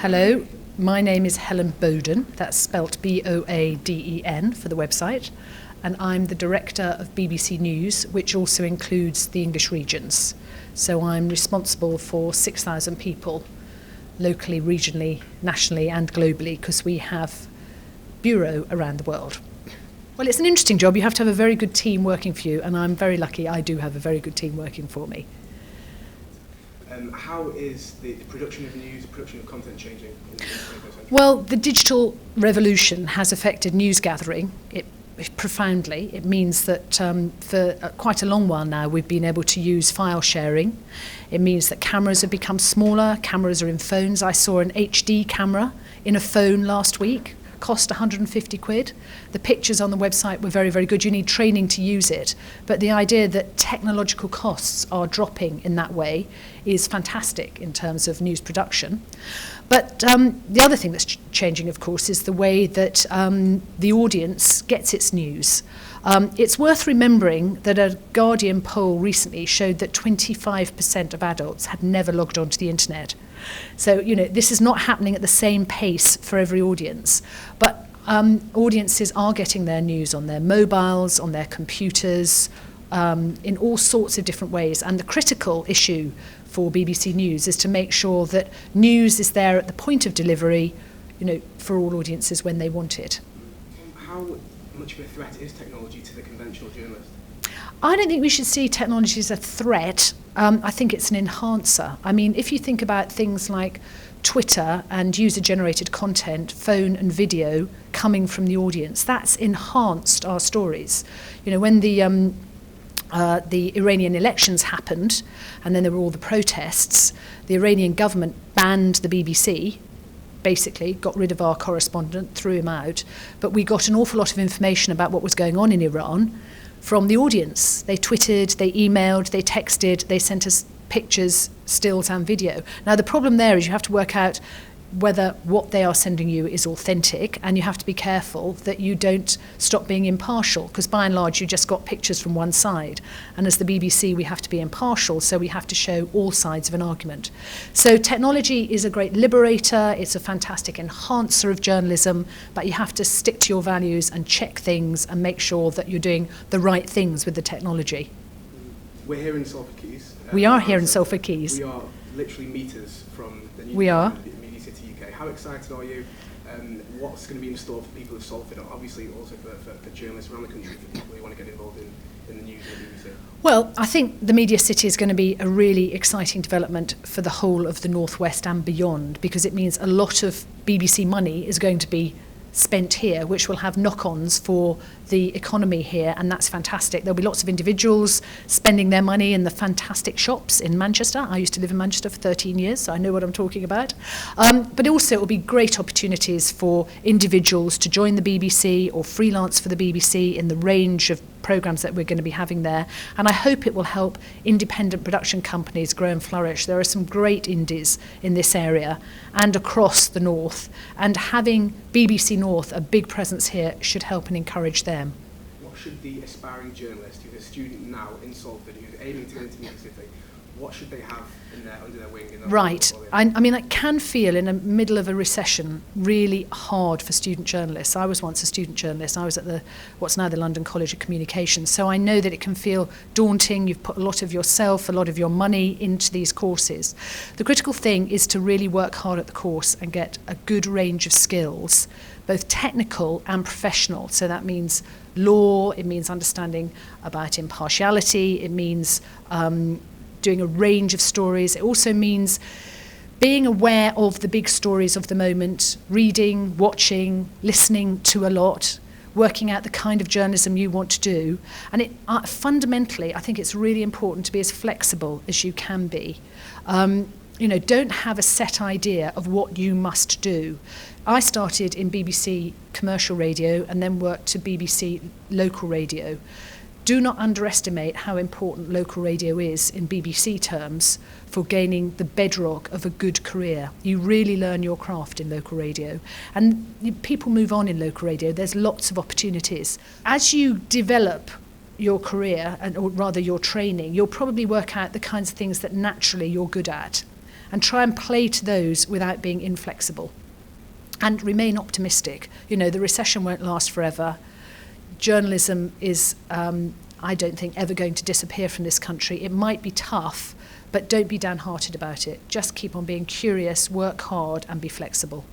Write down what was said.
Hello, my name is Helen Boaden, that's spelt Boaden for the website, and I'm the Director of BBC News, which also includes the English regions. So I'm responsible for 6,000 people, locally, regionally, nationally and globally, because we have bureau around the world. Well, it's an interesting job. You have to have a very good team working for you, and I'm very lucky I do have a very good team working for me. How is the production of news, production of content changing in the 21st century? Well, the digital revolution has affected news gathering profoundly. It means that for quite a long while now we've been able to use file sharing. It means that cameras have become smaller, cameras are in phones. I saw an HD camera in a phone last week, cost 150 quid. The pictures on the website were very, very good. You need training to use it. But the idea that technological costs are dropping in that way is fantastic in terms of news production. But the other thing that's changing, of course, is the way that the audience gets its news. It's worth remembering that a Guardian poll recently showed that 25% of adults had never logged onto the internet. So, this is not happening at the same pace for every audience. But audiences are getting their news on their mobiles, on their computers, in all sorts of different ways. And the critical issue for BBC News is to make sure that news is there at the point of delivery, for all audiences when they want it. How much of a threat is technology to the conventional journalist? I don't think we should see technology as a threat. I think it's an enhancer. I mean, if you think about things like Twitter and user-generated content, phone and video coming from the audience, that's enhanced our stories. When the Iranian elections happened, and then there were all the protests, the Iranian government banned the BBC, basically got rid of our correspondent, threw him out, but we got an awful lot of information about what was going on in Iran from the audience. They tweeted, they emailed, they texted, they sent us pictures, stills and video. Now the problem there is you have to work out whether what they are sending you is authentic, and you have to be careful that you don't stop being impartial, because by and large you just got pictures from one side, and as the BBC we have to be impartial, so we have to show all sides of an argument. So technology is a great liberator, it's a fantastic enhancer of journalism, but you have to stick to your values and check things and make sure that you're doing the right things with the technology. We're here in Salford Keys. We are here in Salford Keys. We are literally metres from the new We are. MediaCity UK. How excited are you? What's going to be in store for people of Salford, obviously also for journalists around the country, for people who want to get involved in the news and the BBC? Well, I think the MediaCity is going to be a really exciting development for the whole of the North West and beyond, because it means a lot of BBC money is going to be spent here, which will have knock-ons for the economy here, and that's fantastic. There'll be lots of individuals spending their money in the fantastic shops in Manchester. I used to live in Manchester for 13 years, so I know what I'm talking about. But also it will be great opportunities for individuals to join the BBC or freelance for the BBC in the range of programmes that we're going to be having there. And I hope it will help independent production companies grow and flourish. There are some great indies in this area and across the north, and having BBC North, a big presence here, should help and encourage them. What should the aspiring journalist who's a student now in Salford, who's aiming to go into MediaCity, what should they have under their wing? Right. I mean, it can feel in the middle of a recession really hard for student journalists. I was once a student journalist. I was at what's now the London College of Communications. So I know that it can feel daunting. You've put a lot of yourself, a lot of your money into these courses. The critical thing is to really work hard at the course and get a good range of skills, both technical and professional. So that means law, it means understanding about impartiality, it means doing a range of stories. It also means being aware of the big stories of the moment, reading, watching, listening to a lot, working out the kind of journalism you want to do. And fundamentally, I think it's really important to be as flexible as you can be. Don't have a set idea of what you must do. I started in BBC commercial radio and then worked to BBC local radio. Do not underestimate how important local radio is in BBC terms for gaining the bedrock of a good career. You really learn your craft in local radio. And people move on in local radio. There's lots of opportunities. As you develop your career, or rather your training, you'll probably work out the kinds of things that naturally you're good at. and try and play to those without being inflexible. And remain optimistic. You know, the recession won't last forever. Journalism is, I don't think, ever going to disappear from this country. It might be tough, but don't be downhearted about it. Just keep on being curious, work hard, and be flexible.